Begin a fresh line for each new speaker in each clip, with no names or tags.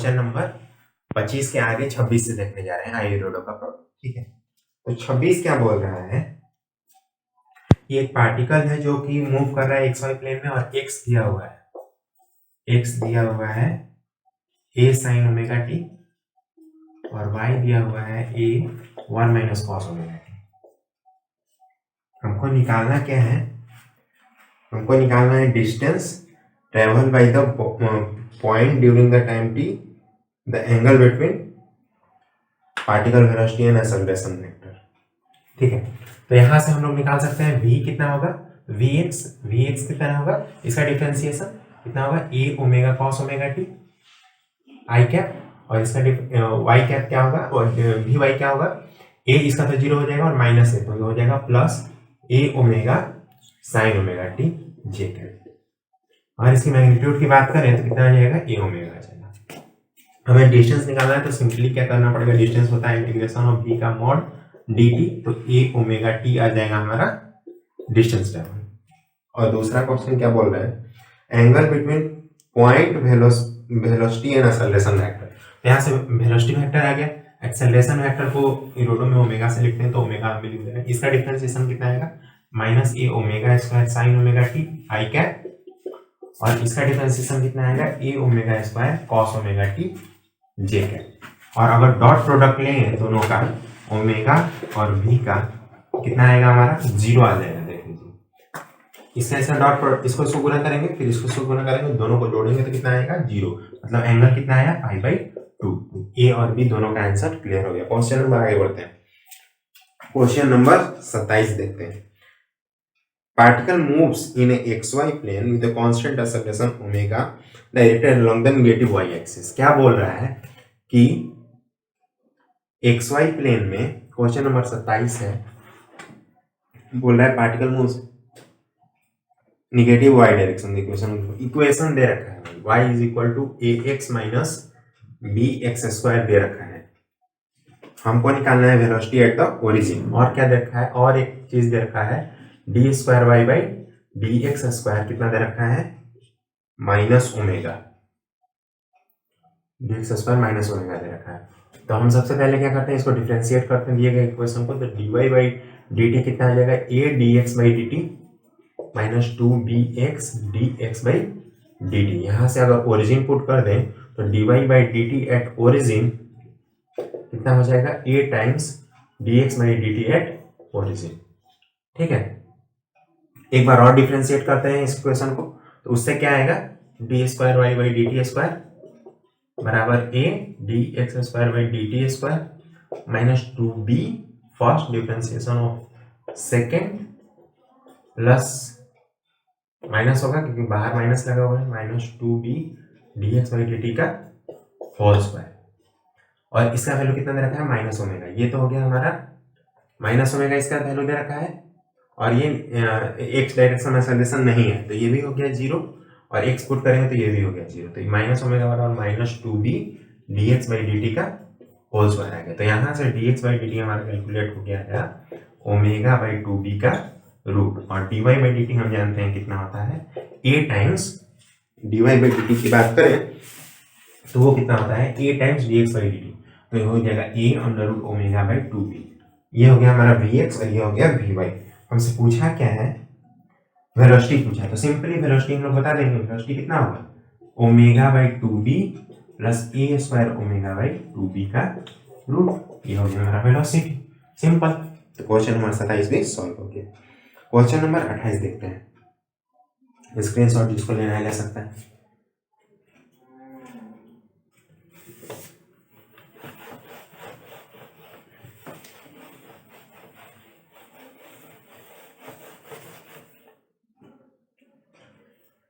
Question number 25 के आगे 26 से देखने जा रहे हैं आयुर्वेदों का प्रॉब्लम। ठीक है, तो 26 क्या बोल रहा है कि एक पार्टिकल है जो कि मूव कर रहा है XY प्लेन में और x दिया हुआ है a sin ओमेगा t और y दिया हुआ है a 1 minus cos omega t। हमको निकालना क्या है? हमको निकालना है distance travel by the point during the time t, the angle between particle velocity and acceleration vector. ठीक है, तो यहां से हम लोग निकाल सकते हैं v कितना होगा, vx कितना होगा, इसका डिफरेंशिएशन कितना होगा a omega cos omega t i cap, और इसका y कैप क्या होगा और vy क्या होगा, a इसका तो 0 हो जाएगा और माइनस a तो हो जाएगा plus a omega sin omega t j cap. और इसकी मैग्नीट्यूड की बात करें तो कितना आ जाएगा, a ओमेगा आ जाएगा। हमें डिस्टेंस निकालना है तो सिंपली क्या करना पड़ेगा, डिस्टेंस होता है इंटीग्रेशन ऑफ v का मॉड dt, तो a ओमेगा t आ जाएगा हमारा डिस्टेंस ट्रेवल। और दूसरा क्वेश्चन क्या बोल रहा है, angle between point velocity and acceleration vector. यहाँ से वेलोसिटी वेक्टर आ गया, एक्सेलरेशन वेक्टर को इरोडो में ओमेगा से लिखते हैं तो ओमेगा में लिख देंगे। इसका डिफरेंशिएशन कितना आएगा, minus A omega square sine omega T I cap, और इसका डिफरेंशिएशन कितना आएगा, A omega square cos omega T J cap. और अगर डॉट प्रोडक्ट लें दोनों का, ओमेगा और v का, कितना आएगा हमारा 0 आ जाएगा। देख लीजिए, इसका डॉट प्रोडक्ट, इसको गुना करेंगे फिर इसको गुना करेंगे, दोनों को जोड़ेंगे तो कितना आएगा 0, मतलब एंगल कितना आया π/2। ए और बी दोनों का आंसर क्लियर हो गया। क्वेश्चन नंबर आगे बढ़ते हैं, क्वेश्चन नंबर 27 देखते हैं। Particle moves in a xy plane with a constant acceleration omega directed along the negative y axis। क्या बोल रहा है कि xy प्लेन में, क्वेश्चन नंबर 27 है, बोल रहा है particle moves negative y direction. Equation दे रखा है y is equal to ax minus bx square दे रखा है। हमको निकालना है वेलोसिटी एट द ओरिजिन। और क्या दे रखा है, और एक चीज दे रखा है D square Y by D X square, कितना दे रखा है minus omega, D X square minus omega दे रखा है। तो हम सबसे पहले क्या करते हैं, इसको डिफरेंशिएट करते हैं दिए गए इक्वेशन को। तो D Y by D T कितना आ जाएगा, A D x by D T minus 2bx dx by D T. यहाँ से अगर ओरिजिन पुट कर दें तो D Y by D T at origin कितना हो जाएगा, a times D x by D T at origin. ठीक है, एक बार और डिफरेंशिएट करते हैं इस इक्वेशन को, तो उससे क्या आएगा, D square Y by D T square बराबर a D X square by D T square minus 2b first differentiation of second plus minus होगा क्योंकि बाहर माइनस लगा हुआ है, minus 2b D x by D T का whole square. और इसका वैल्यू कितना दे रखा है, माइनस ओमेगा। ये तो हो गया हमारा माइनस ओमेगा, इसका वैल्यू दे रखा है। और ये एक्स डायरेक्शन में एक्सेलरेशन नहीं है तो ये भी हो गया 0, और एक्स पुट करेंगे तो ये भी हो गया 0। तो माइनस ओमेगा बराबर minus 2b D x by D T का होल स्क्वायर आ गया। तो यहाँ से D x by D T हमारा कैलकुलेट हो गया है ओमेगा बाई 2b का रूट, और D Y by D T हम जानते हैं कितना होता है, a times D Y by D T की बात करें तो वो कितना होता है, a times D x by D T. तो ये हो जाएगा a under root omega by 2b। ये हो गया हमारा vx और ये हो गया vy। हमसे पूछा क्या है, वेलोसिटी पूछा, तो सिंपली वेलोसिटी हम लोग बता देंगे। वेलोसिटी कितना होगा, omega by 2b plus a square omega by 2b का रूट। ये हो गया हमारा वेलोसिटी, सिंपल। तो क्वेश्चन नंबर 27 भी सॉल्व हो गया। क्वेश्चन नंबर 28 देखते हैं, स्क्रीनशॉट जिसको लेना है ले सकता है।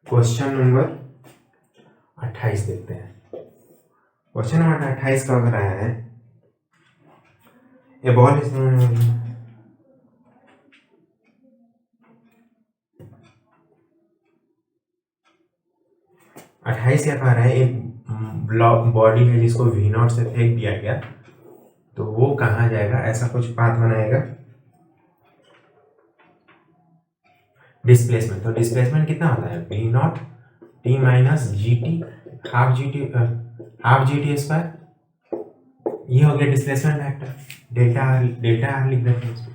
क्वेश्चन नंबर 28 देखते हैं। क्वेश्चन नंबर 28 का अगर आया है, ए बॉल इज 28 क्या कह रहा है, एक बॉडी है जिसको वी नॉट से फेंक दिया गया, तो वो कहाँ जाएगा, ऐसा कुछ पाथ बनाएगा। डिस्प्लेसमेंट, तो डिस्प्लेसमेंट कितना होता है, V naught T minus G T, half G T square, ये हो गया डिस्प्लेसमेंट वेक्टर, डेल्टा आर लिख देते हैं इसको।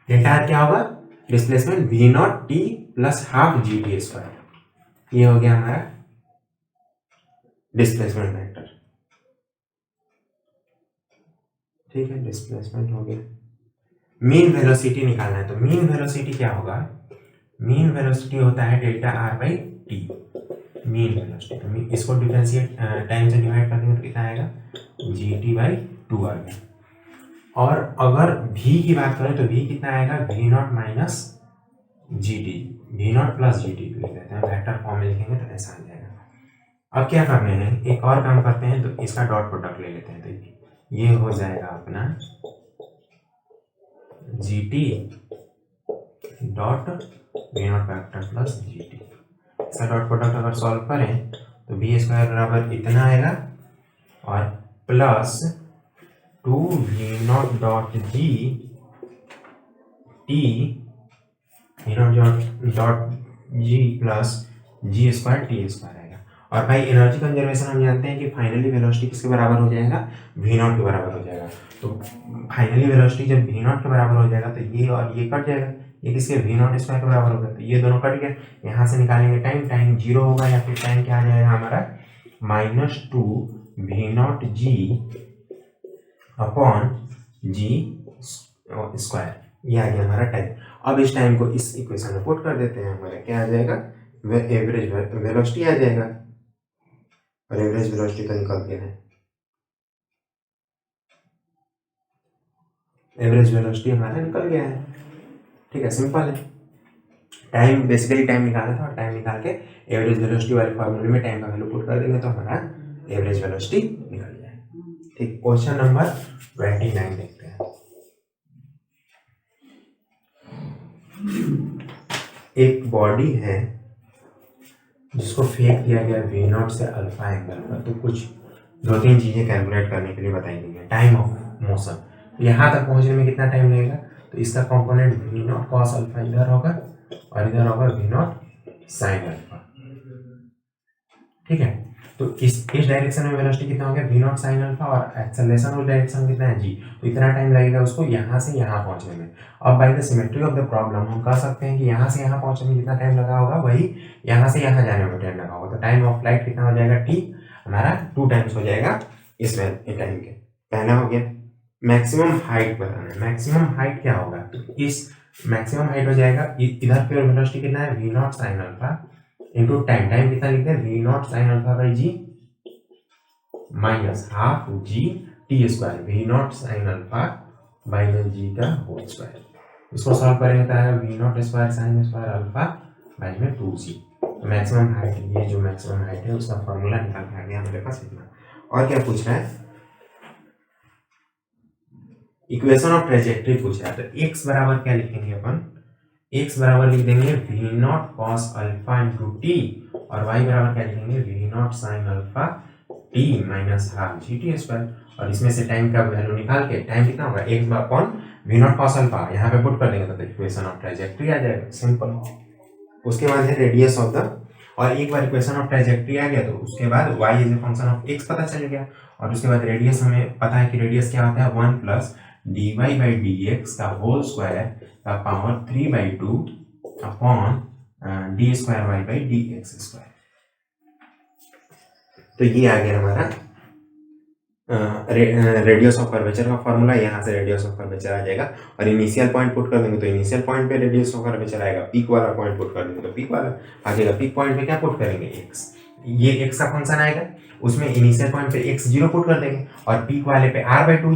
डेल्टा आर क्या होगा, displacement V naught T plus half G T square, ये हो गया हमारा डिस्प्लेसमेंट वेक्टर। ठीक है, डिस्प्लेसमेंट हो गया। मीन वेलोसिटी निकालना है, तो मीन वेलोसिटी क्या होगा, मीन वेलोसिटी होता है delta R by T, mean velocity. तो इसको डिफरेंशिएट टाइम से डिवाइड कर देंगे तो कितना आएगा, जी टी बाई 2 आ गया। और अगर v की बात करें तो v कितना आएगा, V naught minus G T, V naught plus G T लिख देते हैं, वेक्टर फॉर्म में लिखेंगे तो ऐसा आ जाएगा। अब क्या करने हैं, एक और काम करते हैं, तो इसका डॉट प्रोडक्ट ले लेते हैं, तो ये हो जाएगा अपना G T dot V naught vector plus G T. इसका डॉट प्रोडक्ट अगर सॉल्व करें तो वी स्क्वायर बराबर इतना आएगा और plus 2 V naught dot G T, V naught dot G plus G square T square आएगा। और भाई एनर्जी कंजर्वेशन हम जानते हैं कि फाइनली वेलोसिटी किसके बराबर हो जाएगा, वी नॉट के बराबर हो जाएगा। तो फाइनली वेलोसिटी जब वी नॉट के बराबर हो जाएगा तो ये और ये कट जाएगा, ये किसके, वी नॉट स्क्वायर के बराबर होगा, तो ये दोनों कट गए। यहाँ से निकालेंगे टाइम जीरो होगा, या फिर टाइम क्या आ जाएगा हमारा, -2 V naught G upon G square, ये आ गया हमारा टाइम। अब इस टाइम को इस इक्वेशन में पुट कर देते हैं, हमारा क्या आ जाएगा, एवरेज वेलोसिटी आ जाएगा, और एवरेज वेलोसिटी तो निकल गया है, एवरेज वेलोसिटी हमारा निकल गया है। ठीक है, सिंपल है। टाइम बेसिकली टाइम निकालना था, और टाइम निकाल के एवरेज वेलोसिटी वाले फॉर्मूले में टाइम का वैल्यू पुट कर देंगे तो हमारा एवरेज वेलोसिटी निकल जाएगा। ठीक, क्वेश्चन नंबर 29 देखते हैं। एक बॉडी है जिसको फेंक दिया गया वी नॉट से अल्फा एंगल पर, तो कुछ 2-3 चीजें कैलकुलेट करने के लिए बताई गई है। टाइम ऑफ मोशन, यहाँ तक पहुंचने में कितना टाइम लगेगा, तो इसका component we not cos alpha इधर होगा और इधर होगा वी नॉट साइन अल्फा। ठीक है, तो इस डायरेक्शन में वेलोसिटी कितना हो गया, वी नॉट साइन अल्फा, और एक्सेलरेशन उस डायरेक्शन में कितना है जी, तो इतना टाइम लगेगा उसको यहाँ से यहाँ पहुंचने में। अब by the symmetry of the problem हम कह सकते हैं कि यहाँ से यहाँ पहुंचने में जितना टाइम लगा होगा वही यहाँ से यहाँ जाने में टाइम लगा होगा। तो टाइम ऑफ फ्लाइट कितना हो जाएगा, टी हमारा 2 टाइम्स हो जाएगा इस टाइम के। पहला हो गया। मैक्सिमम हाइट बताना है, मैक्सिमम हाइट क्या होगा, तो इस मैक्सिमम हाइट हो जाएगा, इधर पे वेलोसिटी कितना है, V not sine alpha into time, time कितना लिखते हैं, V not sine alpha by G minus half G T square, V not sine alpha minus G का होल स्क्वायर। इसको सॉल्व करेंगे तो आएगा V not square sine square alpha by में 2c। Maximum height, ये जो मैक्सिमम हाइट है उसका फॉर्मूला निकाल के आ गया हमारे पास इतना। और क्या पूछ रहा है, इक्वेशन ऑफ ट्रेजेक्टरी पूछ रहा है, तो x बराबर क्या लिखेंगे अपन, x बराबर लिख देंगे V not cos alpha into T, और y बराबर क्या लिखेंगे, V not sine alpha T minus half G T square. और इसमें से टाइम का वैल्यू निकाल के टाइम कितना होगा, x upon V not cos alpha, यहाँ पे पुट कर देंगे तो इक्वेशन ऑफ ट्रेजेक्टरी आ जाएगा, सिंपल। उसके बाद है रेडियस ऑफ द, और एक बार इक्वेशन ऑफ ट्रेजेक्टरी आ गया तो उसके बाद y is a function of x पता चल गया, और उसके बाद रेडियस हमें पता है कि रेडियस क्या होता है, 1 plus D Y by D X का होल स्क्वायर का power 3/2 upon D square Y by D X square. तो ये आ गया हमारा रेडियस ऑफ कर्वेचर का फॉर्मूला। यहाँ से रेडियस ऑफ कर्वेचर आ जाएगा, और इनिशियल पॉइंट पुट कर देंगे तो इनिशियल पॉइंट पे रेडियस ऑफ कर्वेचर आएगा, पीक वाला पॉइंट पुट कर देंगे तो पीक वाला आ जाएगा। पीक पॉइंट पे क्या पुट करेंगे, x, ये x का फंक्शन आएगा, उसमें इनिशियल पॉइंट पे x0 पुट कर देंगे, और पीक वाले पे r/2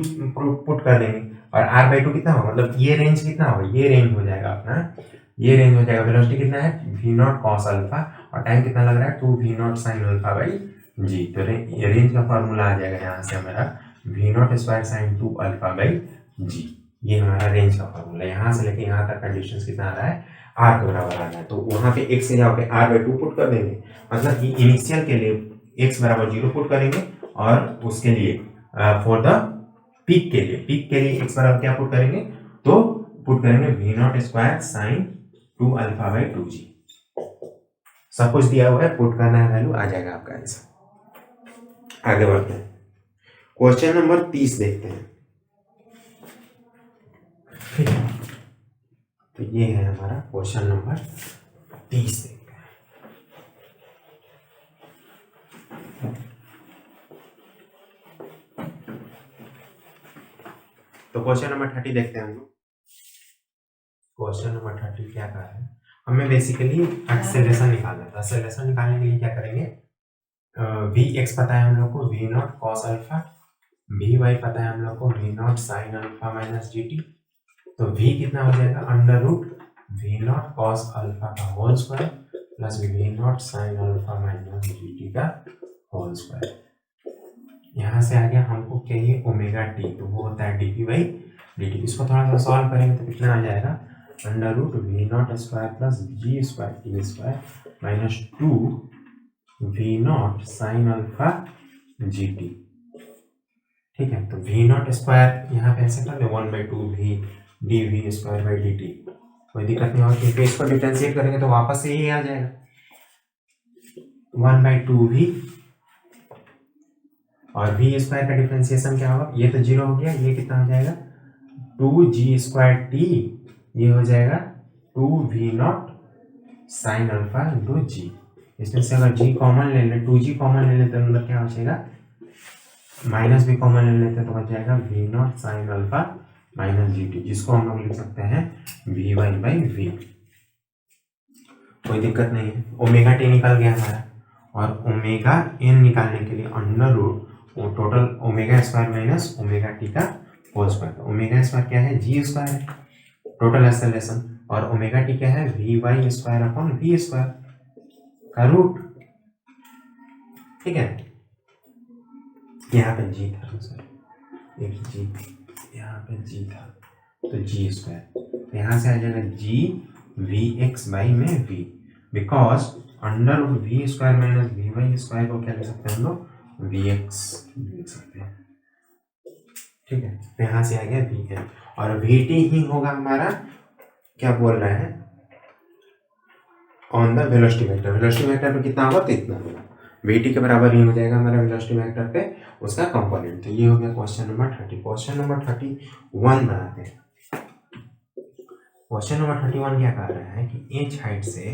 पुट कर देंगे, और r/2 कितना होगा, मतलब ये रेंज कितना होगा, ये रेंज हो जाएगा अपना, ये रेंज हो जाएगा। वेलोसिटी कितना है, v नॉट कॉस अल्फा, और टाइम कितना लग रहा है, 2 v nought sine alpha by G. तो रेंज का फॉर्मूला आ जाएगा यहाँ से हमारा V not square sine 2 alpha by G, ये हमारा रेंज का फॉर्मूला। यहाँ से लेके यहाँ तक कंडीशन कितना आ रहा है, r के बराबर आ रहा है, तो वहाँ पे x से जाओ के r/2 पुट कर देंगे, मतलब कि इनिशियल के लिए x बराबर 0 पुट करेंगे, और उसके लिए फॉर द पीक के लिए x बराबर क्या पुट करेंगे, तो पुट करेंगे V not square sine 2 alpha by 2g। सब कुछ दिया हुआ है, पुट करना है वैल्यू, आ जाएगा आपका आंसर। आगे बढ़ते हैं, क्वेश्चन नंबर 30 देखते हैं। ठीक है, तो ये है हमारा क्वेश्चन नंबर 30 देखते हैं। तो क्वेश्चन नंबर 30 देखते हैं हम लोग। क्वेश्चन नंबर 30 क्या कहा है, हमें बेसिकली एक्सेलरेशन निकालना है। एक्सेलरेशन निकालने के लिए क्या करेंगे, वी एक्स पता है हम लोग को, V not cos alpha, V Y पता है हम लोग को, V not sine alpha minus G T. तो वी कितना हो जाएगा, under root we not cos alpha का whole square plus V not sine alpha minus G T का होल स्क्वायर। यहाँ से आ गया हमको चाहिए ओमेगा टी, तो वो होता है D P by D T. इसको थोड़ा सा सॉल्व करेंगे तो कितना आ जाएगा, under root we not square plus G square T square minus 2 V not sine alpha G T. ठीक है, तो वी नॉट स्क्वायर यहाँ पे ऐसे कर ले 1/2 V D V square by D T, कोई दिक्कत नहीं होगी, क्योंकि इसको डिफरेंशिएट करेंगे तो वापस से यही आ जाएगा 1/2 वी, और वी स्क्वायर का डिफरेंशिएशन क्या होगा, ये तो 0 हो गया, ये कितना हो जाएगा 2g स्क्वायर टी, ये हो जाएगा 2v nought sine alpha into G. इसमें से अगर g कॉमन ले ले, 2g कॉमन ले लेते तो अंदर क्या हो जाएगा, माइनस भी कॉमन ले लेते तो बच जाएगा v nought sine alpha minus G T, जिसको हम लोग लिख सकते हैं वी वाई बाई वी। कोई दिक्कत नहीं है, ओमेगा टी निकल गया हमारा, और ओमेगा एन निकालने के लिए अंडर रूट वो total omega square minus omega T का होल स्क्वायर। ओमेगा स्क्वायर क्या है, जी स्क्वायर है टोटल एक्सेलरेशन, और ओमेगा टी क्या है, V Y square upon V square का रूट। ठीक है, यहाँ पे जी था, सर एक जी यहाँ पे जी था, तो जी स्क्वायर, तो यहाँ से आ जाएगा जी वी एक्स बाई में V, because under root V square minus V Y square को क्या लिख सकते हैं हम लोग, वी एक्स लिख सकते हैं। ठीक है, तो यहाँ से आ गया वी एन, और वी टी ही होगा हमारा, क्या बोल रहे हैं, on the velocity vector. Velocity vector पे कितना होगा, तो इतना होगा, वी टी के बराबर ही हो जाएगा हमारा वेलोसिटी वेक्टर पे उसका कंपोनेंट। तो ये हो गया क्वेश्चन नंबर 30। क्वेश्चन नंबर 31 बनाते हैं। क्वेश्चन नंबर 31 क्या कह रहा है कि एच हाइट से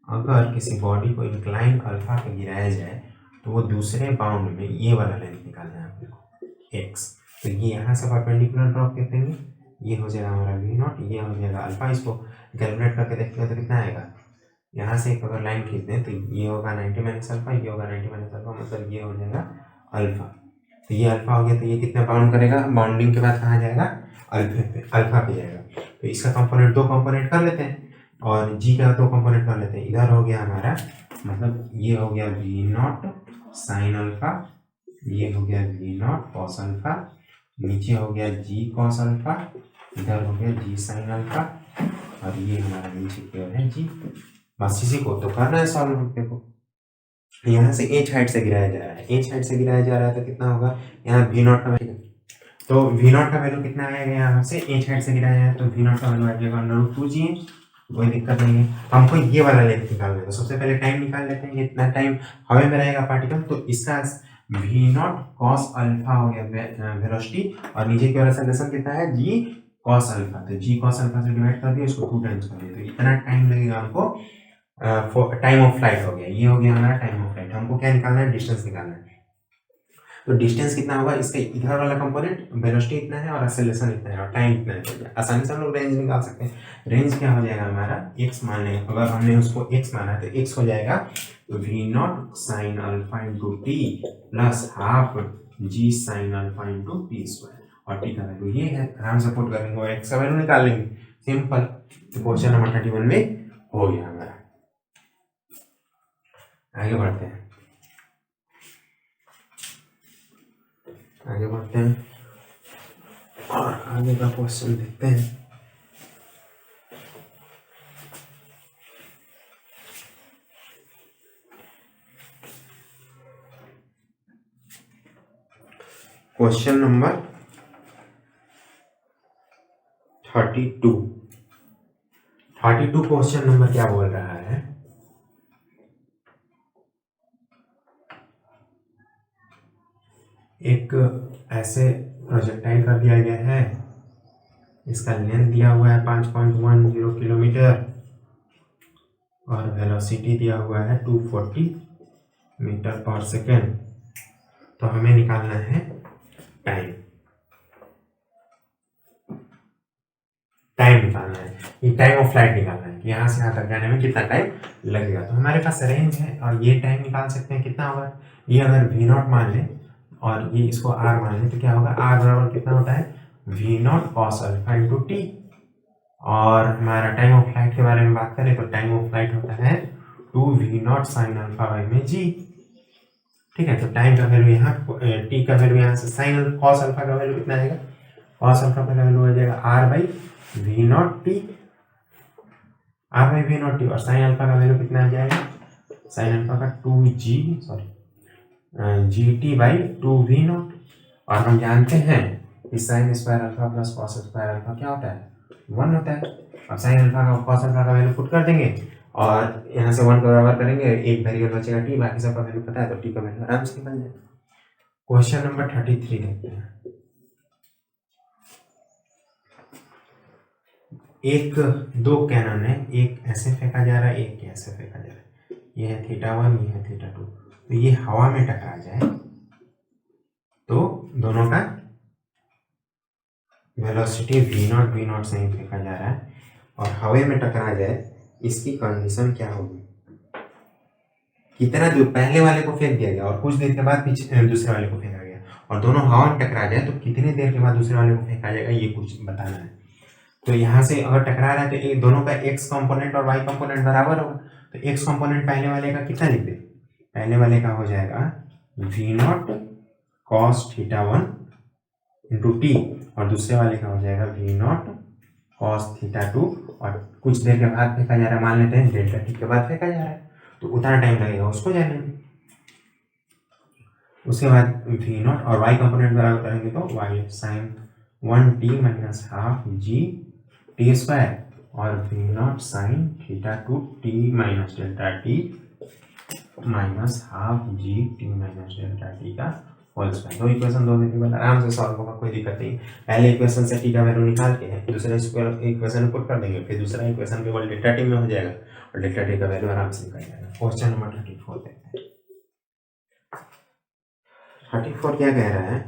अगर किसी बॉडी को इंक्लाइन अल्फा पे गिराया जाए तो वो दूसरे बाउंड में ये वाला लेंथ निकालना है आपको एक्स। तो ये यहाँ से परपेंडिकुलर ड्रॉप कर देंगे, ये हो जाएगा हमारा वी नॉट, ये हो जाएगा अल्फा। इसको कैलकुलेट करके देखते हैं तो कितना आएगा, यहाँ से एक अगर लाइन खींचते हैं तो ये होगा 90 माइनस अल्फा, ये होगा 90 माइनस अल्फा, मतलब ये हो जाएगा अल्फा। तो ये अल्फा हो गया, तो ये कितना बाउंड करेगा, बाउंडिंग के बाद कहाँ जाएगा, अल्फा पे जाएगा। तो इसका कंपोनेंट दो कंपोनेंट कर लेते हैं, और जी का दो कंपोनेंट कर लेते हैं। इधर हो गया हमारा, मतलब ये हो गया वी नॉट साइन अल्फा, ये हो गया वी नॉट कॉस अल्फा, नीचे हो गया जी कॉस अल्फा, इधर हो गया जी साइन अल्फा, और ये हमारा नीचे की ओर है जी। बस इसी को तो करना है सॉल्व हमको को। यहाँ से एच हाइट से गिराया जा रहा है, एच हाइट से गिराया जा रहा है, तो कितना होगा, यहाँ वी नॉट का वैल्यू, तो वी नॉट का वैल्यू कितना आएगा, यहाँ से एच हाइट से गिराया है तो वी नॉट का वैल्यू आ जाएगा अंडर रूट 2g। कोई दिक्कत नहीं है, हमको ये वाला लेंथ निकालना है। तो सबसे पहले टाइम निकाल लेते हैं, ये इतना टाइम हवा में रहेगा पार्टिकल, तो इसका वी नॉट कॉस अल्फा हो गया वेलोसिटी, और नीचे की ओर एक्सेलरेशन कितना है, जी कॉस अल्फा, तो जी कॉस अल्फा से डिवाइड कर दिया, इसको 2 टाइम्स कर दिया, तो इतना टाइम लगेगा हमको। टाइम ऑफ फ्लाइट हो गया, ये हो गया हमारा टाइम ऑफ फ्लाइट। हमको क्या निकालना है, डिस्टेंस निकालना है। तो डिस्टेंस कितना होगा, इसका इधर वाला कंपोनेंट वेलोसिटी इतना है और एक्सेलरेशन इतना है और टाइम इतना है, आसानी से हम लोग रेंज निकाल सकते हैं। रेंज क्या हो जाएगा हमारा, x मान लें, अगर हमने उसको x माना है तो x हो जाएगा we not sine alpha into T plus half G sine alpha into T square, और टी का वैल्यू ये है, आराम से पुट करेंगे और x का वैल्यू निकाल लेंगे, सिंपल। तो क्वेश्चन नंबर 31 में हो गया हमारा। आगे बढ़ते हैं, आगे बढ़ते हैं और आगे का क्वेश्चन देखते हैं। Question number 32। क्वेश्चन नंबर क्या बोल रहा है, एक ऐसे प्रोजेक्टाइल कर दिया गया है, इसका लेंथ दिया हुआ है 5.10 किलोमीटर और वेलोसिटी दिया हुआ है 240 मीटर पर सेकेंड। तो हमें निकालना है टाइम, निकालना है, ये टाइम ऑफ फ्लाइट निकालना है कि यहाँ से यहाँ तक जाने में कितना टाइम लगेगा। तो हमारे पास रेंज है और ये टाइम निकाल सकते हैं कितना होगा। ये अगर v0 मान लें और ये इसको r मान लें तो क्या होगा, r बराबर कितना होता है v0 cos alpha into T. और हमारा टाइम ऑफ फ्लाइट के बारे में बात करें तो टाइम ऑफ फ्लाइट होता है 2v0 साइन अल्फा बाई में g। ठीक है, तो टाइम का वैल्यू यहाँ टी का वैल्यू यहाँ से साइन कॉस अल्फा का वैल्यू कितना आएगा, कॉस अल्फा का वैल्यू हो जाएगा r by v0 T, r by v0 T. और साइन अल्फा का वैल्यू कितना आ जाएगा, साइन अल्फा का 2g gt बाई 2v0। और हम जानते हैं कि sign square alpha plus cos square alpha क्या होता है, 1 होता है। अब साइन अल्फा का कॉस अल्फा का वैल्यू पुट कर देंगे और यहाँ से 1 को बराबर करेंगे, एक वेरिएबल बचेगा टी, बाकी सबका वैल्यू पता है तो टी का वैल्यू आराम से निकल जाएगा। क्वेश्चन नंबर 33 देखते हैं। एक दो कैनन है, एक ऐसे फेंका जा रहा है, एक ऐसे फेंका जा रहा है, ये है θ1, ये है θ2। तो ये हवा में टकरा जाए तो दोनों का वेलोसिटी v0 से ही फेंका जा रहा है और हवा में टकरा जाए, इसकी कंडीशन क्या होगी, कितना दूर पहले वाले को फेंक दिया गया और कुछ देर के बाद पीछे दूसरे वाले को फेंका गया और दोनों हवा में टकरा जाए तो कितनी देर के बाद दूसरे वाले को फेंका जाएगा, ये कुछ बताना है। तो यहाँ से अगर टकरा रहा है तो दोनों का x कंपोनेंट और y कंपोनेंट बराबर होगा। तो x कंपोनेंट पहले वाले का कितना लिख दे, पहले वाले का हो जाएगा v0 cos θ1 इंटू टी और दूसरे वाले का हो जाएगा v0 cos θ2 और कुछ देर के बाद फेंका जा रहा है, मान लेते हैं डेल्टा टी के बाद फेंका जा रहा है तो उतना टाइम लगेगा उसको जाने में। उसके बाद v0 और y कंपोनेंट बराबर करेंगे तो y sin 1t minus half G T square और v0 sine θ2 t minus delta T minus half G T minus delta T का होल स्क्वायर। दो इक्वेशन दो वेरिएबल आराम से सॉल्व होगा, कोई दिक्कत नहीं। पहले इक्वेशन से टी का वैल्यू निकाल के दूसरे इक्वेशन में पुट कर देंगे, फिर दूसरा इक्वेशन केवल डेल्टा टी में हो जाएगा और डेल्टा टी का वैल्यू आराम से निकल जाएगा। क्वेश्चन नंबर 34 देखते हैं। 34 क्या कह रहा है,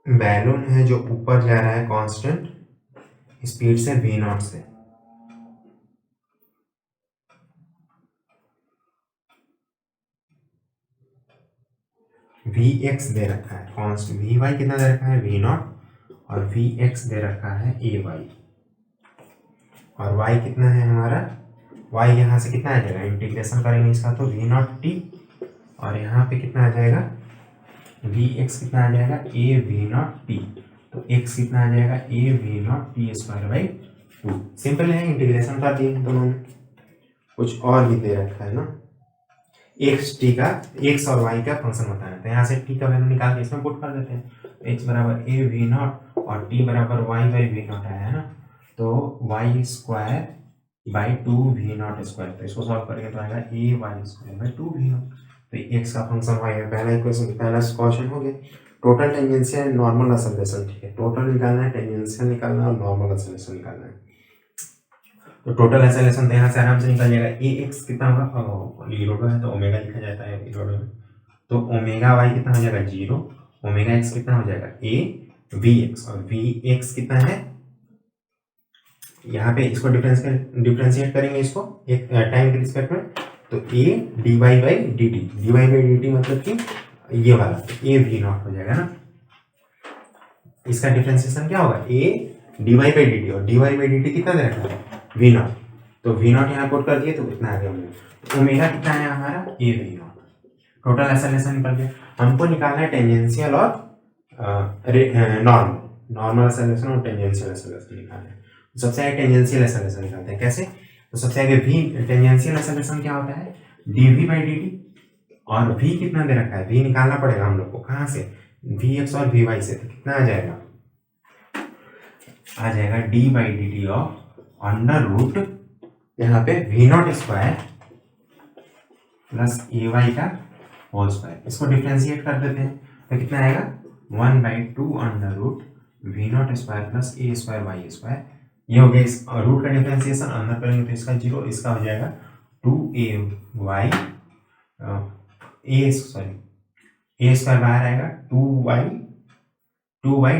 बैलून है जो ऊपर जा रहा है कांस्टेंट स्पीड से v0 से, vx दे रखा है कांस्टेंट, vy कितना दे रखा है v0 और vx दे रखा है ay और y कितना है हमारा, y यहाँ से कितना आ जाएगा, इंटीग्रेशन करेंगे इसका तो v0t और यहाँ पे कितना आ जाएगा vx कितना आ जाएगा a v0t, तो x कितना आ जाएगा a v0t square by 2। Simple है, इंटीग्रेशन कर दिए दोनों में। कुछ और भी दे रखा है ना, x और y का फंक्शन होता है तो यहाँ से t का वैल्यू निकाल के इसमें पुट कर देते हैं। x बराबर a v0 और t बराबर y बाई v0 आया है ना, तो y square by 2v0 square, तो इसको सॉल्व करेंगे तो आएगा a y square by 2v0। तो x का फंक्शन y है, पहला इक्वेशन पहला क्वेश्चन हो गया। टोटल टेंजेंशियल नॉर्मल एक्सेलरेशन, ठीक है, टोटल निकालना है, टेंजेंशियल निकालना है और नॉर्मल एक्सेलरेशन निकालना है। तो टोटल एक्सेलरेशन तो यहाँ से आराम से निकल जाएगा, ए एक्स कितना होगा, लीरोडो है तो ओमेगा लिखा जाता है लीरोडो में, तो ओमेगा वाई कितना हो जाएगा 0, ओमेगा एक्स कितना हो जाएगा ए वी एक्स और वी एक्स कितना है, यहाँ पे इसको डिफरेंशिएट करेंगे इसको एक टाइम के रिस्पेक्ट में, तो A D Y by D T, D Y by D T मतलब कि ये वाला ए वी नॉट हो जाएगा ना, इसका डिफरेंशिएशन क्या होगा A D Y by D T, और D Y by D T कितना दे रखा है वी नॉट, तो वी नॉट यहाँ पुट कर दिए तो कितना आ गया ओमेगा, ओमेगा कितना है हमारा A V not. Total acceleration निकल गया। हमको निकालना है टेंजेंशियल और नॉर्मल एक्सेलरेशन और टेंजेंशियल एक्सेलरेशन निकालना है। सबसे आगे टेंजेंशियल एक्सेलरेशन निकालते हैं, कैसे, तो सबसे आगे v टेंजेंशियल एक्सेलरेशन क्या होता है dv बाई dt, और v कितना दे रखा है, v निकालना पड़ेगा हम लोग को कहाँ से, vx और vy से, तो कितना आ जाएगा, आ जाएगा d by D t of under root यहाँ पे v naught square plus a y का होल स्क्वायर, इसको डिफ्रेंशिएट कर देते हैं तो कितना आएगा 1/2 under root we not square plus a square y square. ये हो गया इस रूट का डिफ्रेंशिएशन, अंदर करेंगे तो इसका 0, इसका हो जाएगा 2ay ए स्क्वायर बाहर आएगा 2y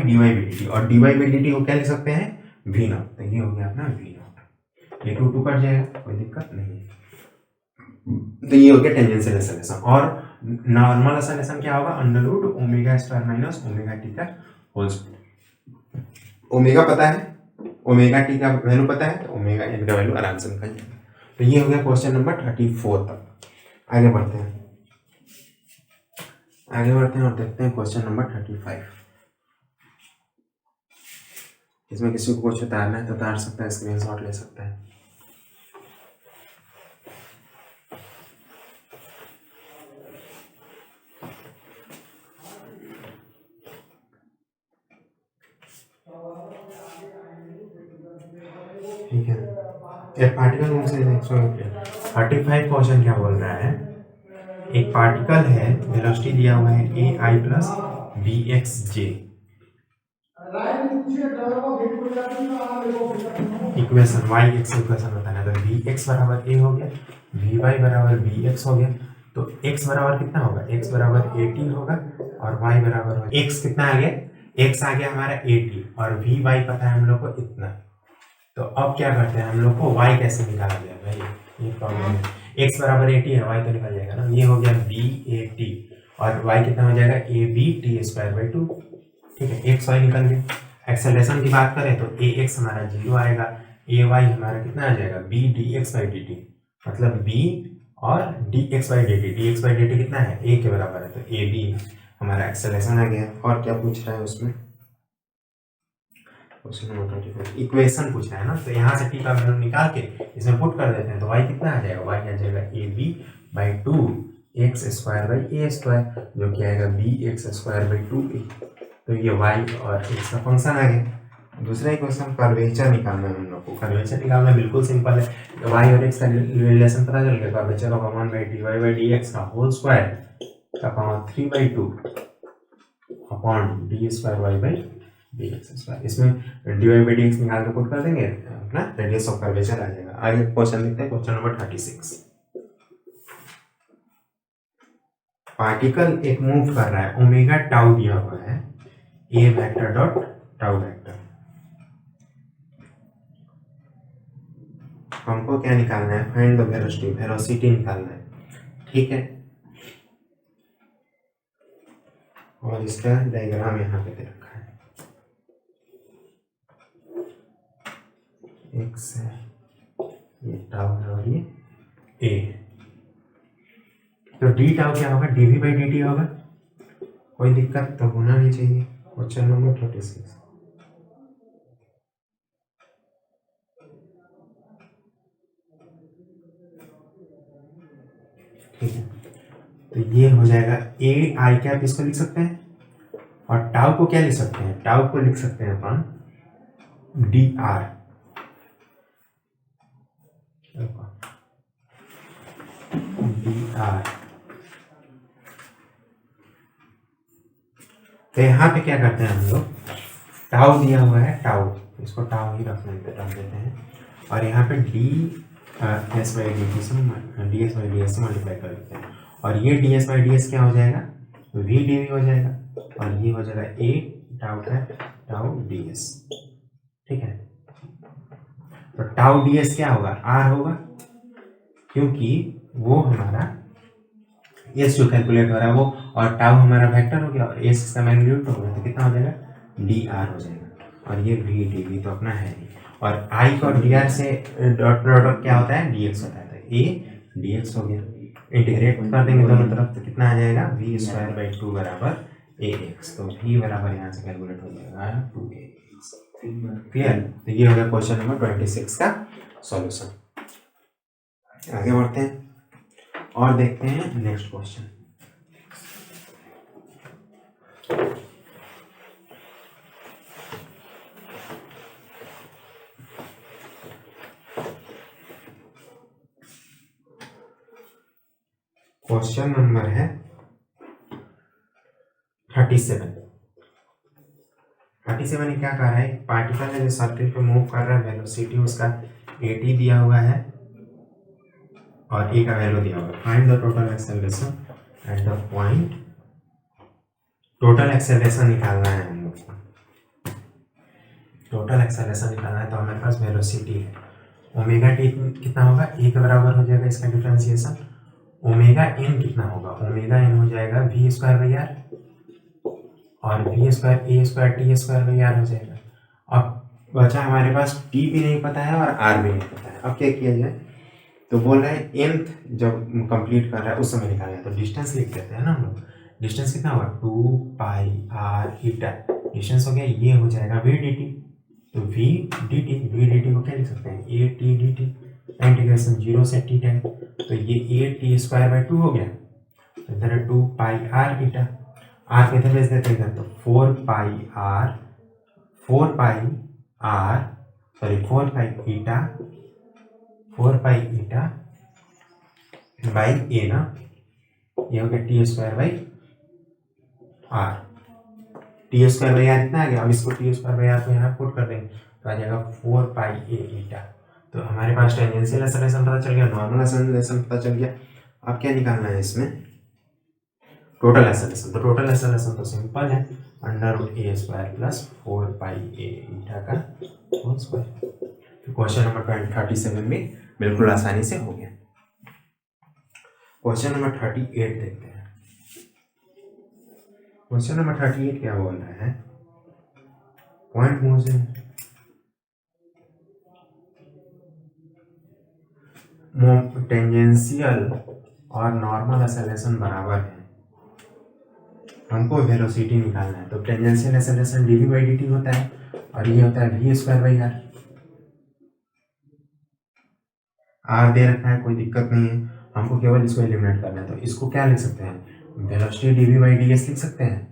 dy बाई dt, और dy बाई dt को क्या लिख सकते हैं v नॉट, तो ये हो गया अपना v नॉट, ये 2 कट जाएगा, कोई दिक्कत नहीं। तो ये हो गया टेंजेंशियल एक्सेलरेशन। और नॉर्मल एक्सेलरेशन क्या होगा under root omega square minus omega T का होल स्क्वायर। ओमेगा पता है, ओमेगा टी का वैल्यू पता है, तो ओमेगा एन का वैल्यू आराम से निकल जाएगा। तो ये हो गया क्वेश्चन नंबर 34 तक। आगे बढ़ते हैं और देखते हैं क्वेश्चन नंबर 35। इसमें किसी को कुछ उतारना है तो उतार सकता है, स्क्रीनशॉट ले सकता है। ठीक है, एक पार्टिकल रूल से 35 क्वेश्चन क्या बोल रहा है, एक पार्टिकल है, वेलोसिटी दिया हुआ है ए आई प्लस बी एक्स जे, इक्वेशन वाई एक्स इक्वेशन बताना, तो बी एक्स बराबर ए हो गया, बी वाई बराबर बी एक्स हो गया, तो एक्स बराबर कितना होगा, एक्स बराबर 18 होगा, और वाई बराबर होगा एक्स कितना आ गया, एक्स आ गया हमारा 80, और वी वाई पता है हम लोग को इतना। तो अब क्या करते हैं हम लोग को वाई कैसे निकाला गया भाई, ये प्रॉब्लम है। एक्स बराबर 80 है, वाई तो निकल जाएगा ना, ये हो गया बी ए टी, और वाई कितना हो जाएगा a b t square by 2। ठीक है, एक्स वाई निकल गया। एक्सेलरेशन की बात करें तो ए एक्स हमारा 0 आएगा, ए वाई हमारा कितना आ जाएगा b d x by D T, मतलब बी और d x by D T, d x by D T कितना है ए के बराबर है, तो ए बी हमारा एक्सेलरेशन आ गया। और क्या पूछ रहा है उसमें, इक्वेशन पूछ रहा है ना, तो यहाँ से टी का वैल्यू निकाल के इसमें पुट कर देते हैं, तो वाई कितना आ जाएगा, वाई आ जाएगा a b by 2 x square by A square, जो कि आएगा b x square by 2 a. तो ये वाई और एक्स का फंक्शन आ गया। दूसरा इक्वेशन कर्वेचर निकालना है हम लोग को, कर्वेचर निकालना बिल्कुल सिंपल है, तो वाई और एक्स का रिलेशन पता चल गया, कर्वेचर का 1/dy/dx का होल स्क्वायर का power 3/2 upon D square Y by D X square, इसमें D Y by D X निकाल के पुट कर देंगे, अपना रेडियस ऑफ कर्वेचर आ जाएगा। आगे क्वेश्चन देखते हैं, क्वेश्चन नंबर 36। पार्टिकल एक मूव कर रहा है, ओमेगा टाउ दिया हुआ है, ए वेक्टर डॉट टाउ वेक्टर, हमको क्या निकालना है, फाइंड द वेलोसिटी, वेलोसिटी निकालना है। ठीक है, और इसका डायग्राम यहाँ पे दे रखा है, एक्स है, ये टाउ है और ये ए, तो डी टाउ क्या होगा, डीवी बाई डी टी होगा, कोई दिक्कत तो होना नहीं चाहिए। Question number 36। ठीक है, तो ये हो जाएगा ए आई कैप, इसको लिख सकते हैं, और टाउ को क्या लिख सकते हैं, टाउ को लिख सकते हैं अपन डी आर, डी आर। तो यहाँ पे क्या करते हैं हम लोग, टाउ दिया हुआ है, टाउ, इसको टाउ ही रख देते हैं, और यहाँ पे D S by D T से D S by D S से मल्टीप्लाई कर देते हैं, और ये D S by D S क्या हो जाएगा, वी डी वी हो जाएगा, और ये हो जाएगा ए टाउ है टाउ डी एस। ठीक है, तो टाउ डी एस क्या होगा, आर होगा, क्योंकि वो हमारा एस जो कैलकुलेट हो रहा है वो, और टाउ हमारा वेक्टर हो गया, और एस इसका मैग्नीट्यूड हो गया, तो कितना हो जाएगा डी आर हो जाएगा, और ये वी डी वी तो अपना है नहीं, और आई को डी आर से डॉट प्रोडक्ट क्या होता है, डी एक्स होता है, तो ए डी एक्स हो गया, इंटीग्रेट कर देंगे दोनों तरफ तो कितना आ जाएगा वी स्क्वायर बाई 2 बराबर ए एक्स, तो वी बराबर यहाँ से कैलकुलेट हो जाएगा 2a एक्स। क्लियर, तो ये हो गया क्वेश्चन नंबर 26 का सॉल्यूशन। आगे बढ़ते हैं और देखते हैं नेक्स्ट क्वेश्चन। क्वेश्चन नंबर है 37। 37 क्या कर रहा है, पार्टिकल है जो सर्किल पे मूव कर रहा है, वेलोसिटी उसका at दिया हुआ है और ए का वैल्यू दिया हुआ है। Find the total acceleration at the point. Total acceleration निकालना है हम लोग को, टोटल एक्सेलरेशन निकालना है। तो हमारे पास वेलोसिटी है, ओमेगा टी कितना होगा, ए के बराबर हो जाएगा इसका डिफरेंशिएशन। ओमेगा एन कितना होगा, ओमेगा एन हो जाएगा वी स्क्वायर बाई आर, और v square a square T square by r हो जाएगा। अब बचा हमारे पास टी भी नहीं पता है और आर भी नहीं पता है। अब क्या किया जाए, तो बोल रहे हैं nth जब कंप्लीट कर रहा है उस समय निकालना है, तो डिस्टेंस लिख देते हैं ना हम लोग। डिस्टेंस कितना होगा, 2 पाई आर ईटा, डिस्टेंस हो गया, ये हो जाएगा वी डी टी। तो वी डी टी को क्या लिख सकते हैं, A T D T, integration 0 से टी टाइम, तो ये ए टी स्क्वायर बाई 2 हो गया। तो इधर है 2 पाई आर ईटा, आर किधर भेज देते हैं इधर, तो 4 पाई ईटा बाई ए ना, ये हो गया t square by r. T square by r इतना आ गया। अब इसको टी स्क्वायर बाई आर को यहाँ पुट कर देंगे तो आ जाएगा 4 पाई ए ईटा। तो हमारे पास टेंजेंशियल एक्सेलरेशन पता चल गया, नॉर्मल एक्सेलरेशन पता चल गया। अब क्या निकालना है इसमें, टोटल एक्सेलरेशन। तो टोटल एक्सेलरेशन तो सिंपल है, अंडर रूट ए स्क्वायर प्लस 4 पाई ए ईटा का होल स्क्वायर। तो क्वेश्चन नंबर 37 में बिल्कुल आसानी से हो गया। क्वेश्चन नंबर 38 देखते हैं। क्वेश्चन नंबर 38 क्या बोल रहा है, पॉइंट मोशन टेंजेंशियल और नॉर्मल एक्सेलरेशन बराबर है, हमको वेलोसिटी निकालना है। तो tangential acceleration dv by D t होता है और ये होता है v square by r. R दे रखा है, कोई दिक्कत नहीं है, हमको केवल इसको एलिमिनेट करना है। तो इसको क्या लिख सकते हैं, velocity dv by D s लिख सकते हैं,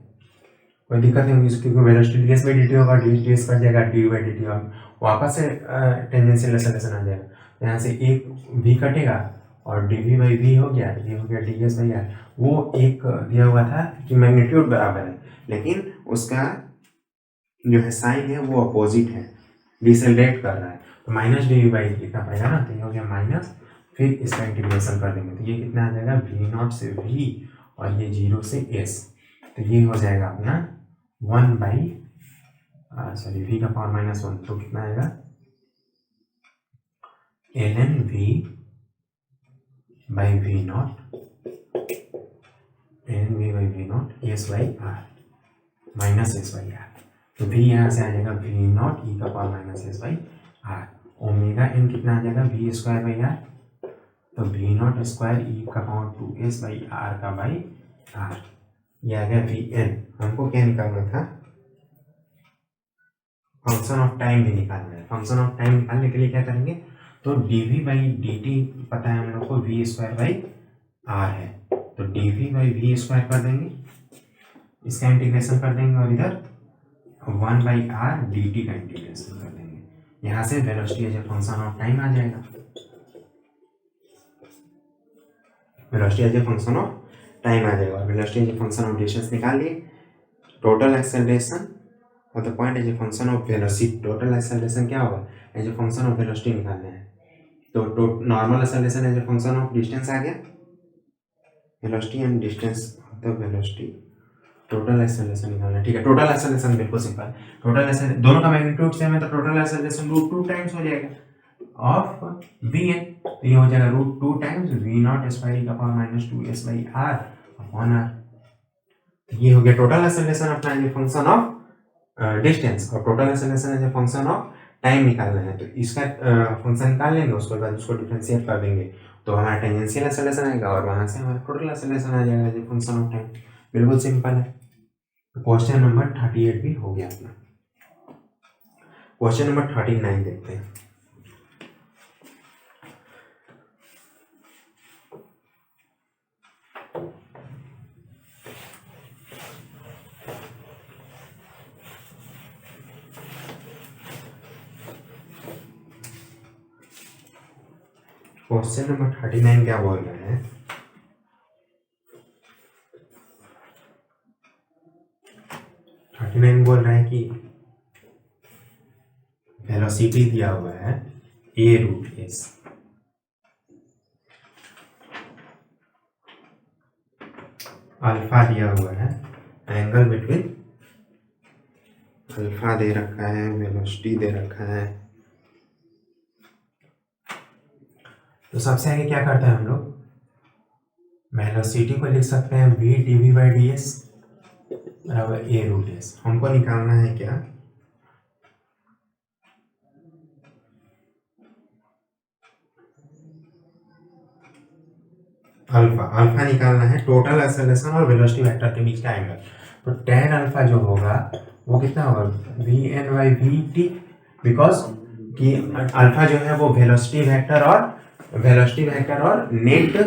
कोई दिक्कत नहीं होगी, क्योंकि velocity d S by D t होगा, डी एस कट जाएगा, डी बाई डी टी वापस से टेंजेंशियल एक्सेलरेशन आ जाएगा। यहाँ से एक वी कटेगा और डी वी बाई वी हो गया, ये हो गया डी एस बाई आर। वो एक दिया हुआ था कि मैग्नीट्यूड बराबर है, लेकिन उसका जो है साइन है वो अपोजिट है, डिसेलरेट कर रहा है, तो माइनस डी वी बाई लिखना पड़ेगा ना। तो ये हो गया माइनस, फिर इसका इंटीग्रेशन कर देंगे तो ये कितना आ जाएगा, वी नॉट से वी और ये 0 से एस। तो ये हो जाएगा अपना 1 बाई सॉरी वी का पावर -1, तो कितना आएगा, l n v by v naught, n v by v naught s by r minus s by are. तो वी यहाँ से आ जाएगा वी नॉट ई का power -s by r. Omega N कितना आ जाएगा, वी स्क्वायर बाई आर, तो वी नॉट स्क्वायर ई का पावर 2s बाई आर का बाई आर। ये आ गया वी एन। हमको क्या निकालना था, फंक्शन ऑफ टाइम भी निकालना है। फंक्शन ऑफ टाइम निकालने के लिए क्या करेंगे, तो डीवी बाई डी टी पता है हम लोग को, वी स्क्वायर बाई आर है, तो डीवी बाई वी स्क्वायर कर देंगे, इसका इंटीग्रेशन कर देंगे और इधर 1 बाई आर डी टी का इंटीग्रेशन कर देंगे। यहाँ से velocity as a function of time आ जाएगा, velocity as a function of time आ जाएगा। और velocity as a function of distance निकाल लिए, टोटल एक्सेलरेशन और the point as a function of velocity. Total acceleration क्या होगा, as a function of velocity निकालना है। तो normal acceleration as a function of distance आ गया, velocity and distance of the velocity, total acceleration निकालना है। ठीक है, टोटल एक्सेलरेशन बिल्कुल सिंपल, टोटल एक्सेलरेशन दोनों का मैग्नीट्यूड सेम है, तो टोटल एक्सेलरेशन √2 टाइम्स हो जाएगा ऑफ वी एन। तो ये हो जाएगा √2 टाइम्स वी नॉट स्क्वायर का power -2s by are upon R. तो ये हो गया टोटल एक्सेलरेशन अपना as a function of distance, और total acceleration as a function of time निकालना है। तो इसका फंक्शन निकाल लेंगे, उसके बाद उसको डिफरेंशिएट कर देंगे तो हमारा टेंजेंशियल एक्सेलरेशन आएगा और वहाँ से हमारा टोटल एक्सेलरेशन आ जाएगा as a function of time. बिल्कुल सिंपल है। क्वेश्चन नंबर 38 भी हो गया अपना। क्वेश्चन नंबर 39 देखते हैं। क्वेश्चन नंबर 39 क्या बोल रहे हैं, 39 बोल रहा है कि वेलोसिटी दिया हुआ है ए रूट एस, अल्फा दिया हुआ है, एंगल बिटवीन अल्फा दे रखा है, वेलोसिटी दे रखा है। तो सबसे आगे क्या करते हैं हम लोग, वेलोसिटी को लिख सकते हैं v dv by D S बराबर ए रूट एस। हमको निकालना है क्या, अल्फा। अल्फा निकालना है टोटल एक्सेलरेशन और वेलोसिटी वेक्टर के बीच का एंगल। तो tan अल्फा जो होगा वो कितना होगा, v n by v t, because कि अल्फा जो है वो वेलोसिटी वेक्टर और नेट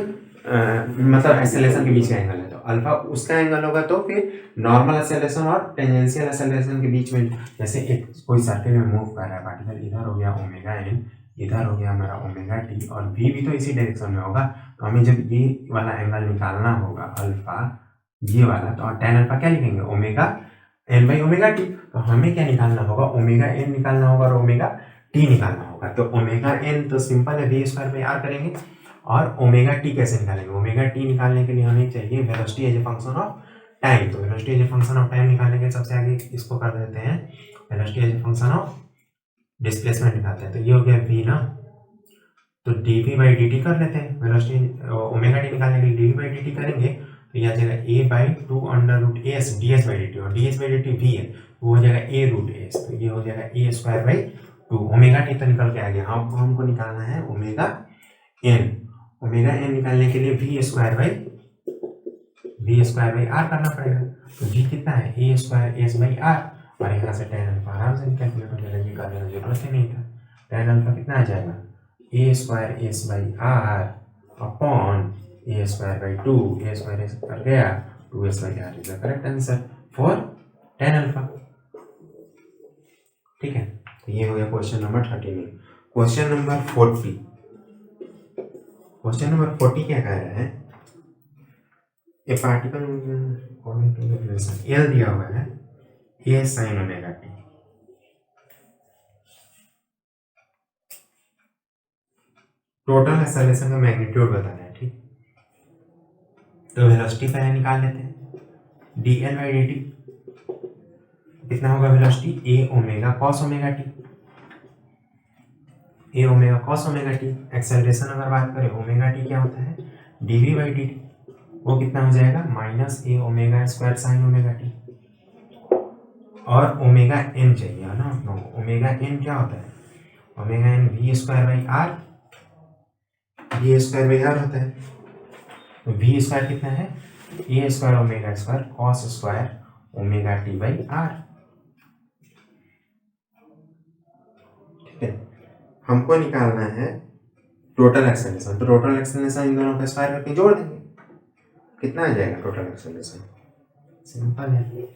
मतलब एक्सेलरेशन के बीच का एंगल है। तो अल्फा उसका एंगल होगा, तो फिर नॉर्मल एक्सेलरेशन और टेंजेंशियल एक्सेलरेशन के बीच में, जैसे एक कोई सर्किल में मूव कर रहा है पार्टिकल, इधर हो गया ओमेगा एन, इधर हो गया हमारा ओमेगा टी, और वी भी तो इसी डायरेक्शन में होगा। तो हमें जब ये वाला एंगल निकालना होगा अल्फा, ये वाला, तो tan अल्फा क्या लिखेंगे, omega n by omega t. तो हमें क्या निकालना होगा, ओमेगा एन निकालना होगा और ओमेगा टी निकालना होगा। तो ओमेगा एन तो सिंपल है, वी स्क्वायर बाई आर करेंगे, और ओमेगा टी कैसे निकालेंगे, ओमेगा टी निकालने के लिए हमें चाहिए velocity as a function of time. तो velocity as a function of time निकालने के सबसे आगे इसको कर देते हैं velocity as a function of displacement निकालते हैं। तो ये हो गया v ना, तो dv बाई dt कर लेते हैं, वेलोसिटी ओमेगा टी निकालने के लिए dv बाई dt करेंगे, तो यह आ जाएगा a by two under root s ds by dt, और ds बाई dt v है, वो हो जाएगा a रूट एस, तो ये हो जाएगा a square by to. Omega t तो निकल के आ गया, हमको निकालना है ओमेगा एन। ओमेगा एन निकालने के लिए v स्क्वायर बाई आर करना पड़ेगा। तो v कितना है, a square s by r, और यहाँ से tan अल्फा आराम से कैलकुलेट हो जाएगा, ये करने की जरूरत ही नहीं था। tan अल्फा कितना आ जाएगा, a square s by are upon a square by two, a square s कर गया 2s by r is the correct answer for tan alpha. ठीक है, तो ये हो गया question number 39। Question number 40, question number 40 क्या कह रहा है, ए पार्टिकल एल दिया हुआ है A sine omega T, total acceleration का मैग्नीट्यूड बताना है। ठीक, तो वेलोसिटी पहले निकाल लेते हैं, D L by D T कितना होगा, velocity A omega cos omega T, A omega cos omega T. Acceleration अगर बात करें, ओमेगा टी क्या होता है, डीवी बाई डी टी, वो कितना हो जाएगा, minus A omega square sine omega T, और ओमेगा एन चाहिए है ना। ओमेगा एन क्या होता है, omega N V square by R, V square by R होता है। तो वी स्क्वायर कितना है, A square omega square cos square omega T by R. ठीक है, हमको निकालना है टोटल एक्सेलरेशन। तो टोटल एक्सेलरेशन इन दोनों का स्क्वायर करके जोड़ देंगे, कितना आ जाएगा टोटल एक्सेलरेशन, सिंपल है।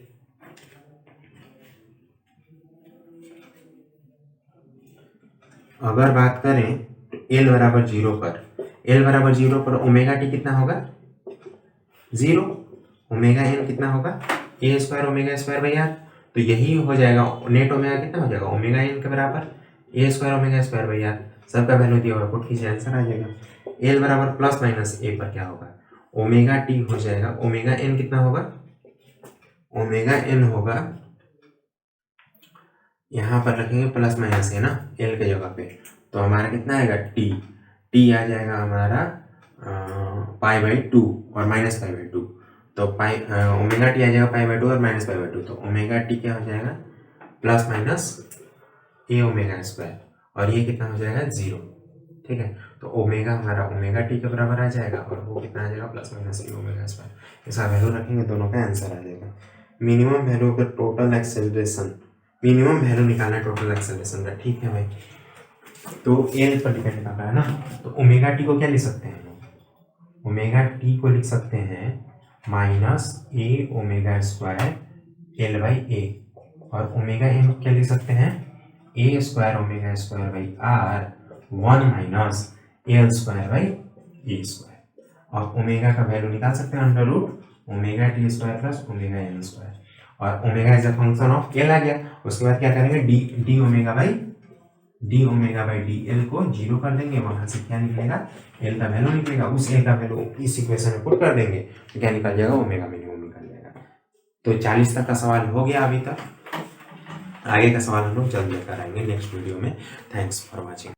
अगर बात करें तो L बराबर 0 पर ओमेगा टी कितना होगा, 0, ओमेगा एन कितना होगा, A square omega square by are. तो यही हो जाएगा, नेट ओमेगा कितना हो जाएगा, ओमेगा एन के बराबर A square omega square by R, सबका वैल्यू दिया हुआ, पुट कीजिए आंसर आ जाएगा। एल बराबर प्लस माइनस ए पर क्या होगा, ओमेगा टी हो जाएगा, ओमेगा एन कितना होगा, ओमेगा एन होगा, यहाँ पर रखेंगे प्लस माइनस है ना एल के जगह पे, तो हमारा कितना आएगा, टी आ जाएगा हमारा पाई बाई टू और माइनस पाई बाई टू। तो ओमेगा टी आ जाएगा पाई बाई टू और माइनस पाई बाई टू। तो ओमेगा टी क्या हो जाएगा, plus minus A omega square, और ये कितना हो जाएगा 0। ठीक है, तो ओमेगा हमारा ओमेगा टी के बराबर आ जाएगा, और वो कितना आ जाएगा, plus minus A omega square. इसका वैल्यू रखेंगे, दोनों का आंसर आ जाएगा। मिनिमम वैल्यू का टोटल एक्सेलरेशन, मिनिमम वैल्यू निकालना है टोटल एक्सेलरेशन का। ठीक है भाई, तो एल पर डिपेंड करता है ना। तो ओमेगा टी को क्या लिख सकते हैं, ओमेगा टी को लिख सकते हैं minus A omega square L by A, और ओमेगा एन को क्या लिख सकते हैं, A square omega square by R 1 minus L square by A square. और ओमेगा का वैल्यू निकाल सकते हैं under root omega T square plus omega N square. और omega as a function of L आ गया। उसके बाद क्या करेंगे, D omega by D L को जीरो कर देंगे, वहां से क्या निकलेगा, एल का वैल्यू निकलेगा, उस एल का वैल्यू इस इक्वेशन में पुट कर देंगे तो क्या निकल जाएगा, ओमेगा मिनिमम निकल जाएगा। तो 40 तक का सवाल हो गया अभी तक। आगे का सवाल हम लोग जल्द लेकर आएंगे नेक्स्ट वीडियो में। Thanks for watching.